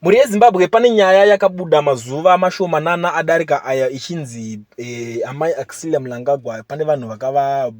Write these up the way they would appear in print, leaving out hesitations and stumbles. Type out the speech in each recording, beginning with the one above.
Muri yeZimbabwe pane nyaya yakabuda mazuva mashomanana adarika aya ichinzi amai Axilla Mnangagwa pane vanhu vakava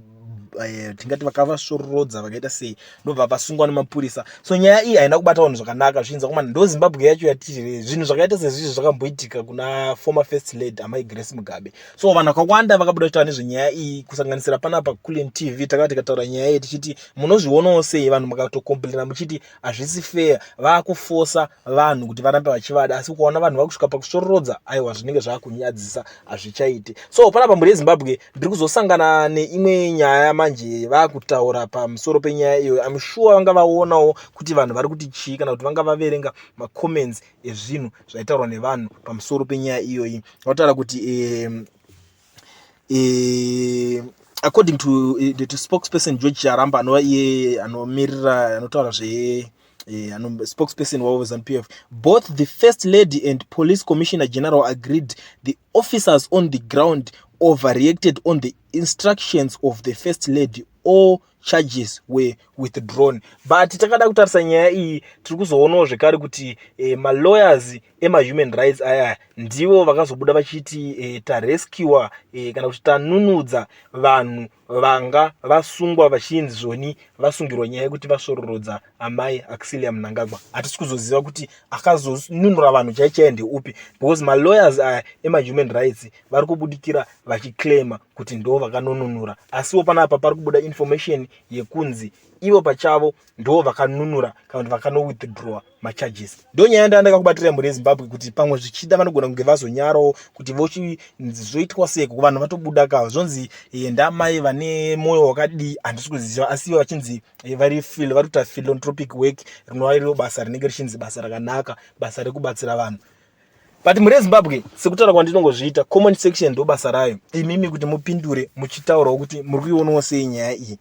tingati vakavasororodza vakaita sei ndobva vasungwa nemapurisa. So nyaya iyi haina kubata vanhu zvakanaka zvichinza kuma ndo Zimbabwe yacho yatiri zvinhu zvakaita sezvizvi zvakamboitika kuna former first lady amai Grace Mugabe. So vanhu vakawanda vakabuda kutaura nezvenyaya iyi kusanganisira panapa Kulen TV takati tikataura nyaya iyi tichiti munozvionawo sei vanhu makatokomplaina muchiti hazvisi fair vakufosa vanhu kuti varambe vachivada asi ukaona vanhu vakusvika pakusororodza aiwa zvinenge zvakunyadzisa hazvichaiti. So panapa muri yeZimbabwe ndiri kuzosangana neimwe nyaya manje vakutaura pamusoro penyaya iyo. I'm sure vanga vaonawo kuti vanhu vari kuti chii kana kuti vanga vaverenga macomments ezvinhu zvaitaurwa nevanhu pamusoro penyaya iyoyi. Vataura kuti according to the spokesperson George Charamba anova iye anomirira anotaura spokesperson wa ZANU-PF, both the First Lady and Police Commissioner General agreed the officers on the ground overreacted on the instructions of the First Lady. All charges were withdrawn. But takada kutarisa nyaya iyi tiri kuzoonawo zvekare kuti malawyers ema-human rights aya ndivo vakazobuda vachiti tarescuwa kana kuti tanunudza vanhu vanga vasungwa vachinzi zvoni vasungirwa nyaya yekuti vasororodza amai Axilla Mnangagwa. Hatisi kuzoziva kuti akazonunura vanhu chaichai ndeupi because malawyers aya ema-human rights vari kubudikira vachiclaima kuti ndo vakanonunura, asiwo panapa pari kubuda information yekunzi ivo pachavo ndo vakanunura kana kuti vakano-withdraw macharges. Ndo nyaya ndandakakubatirira muri yeZimbabwe kuti pamwe zvichida vanogona kunge vazonyarawo kuti zvoitwa sei vanhu vatobuda kava zvonzi ndamai vane mwoyo wakadii handisi kuziva asi vachinzi vari kuita philanthropic work rinova iro basa rinenge richinzi basa rakanaka, basa rekubatsira vanhu. But muri yeZimbabwe sekutaura kwandinongozviita comment section ndo basa rayo imimi kuti mupindure muchitaurawo kuti muri kuionawo sei nyaya iyi.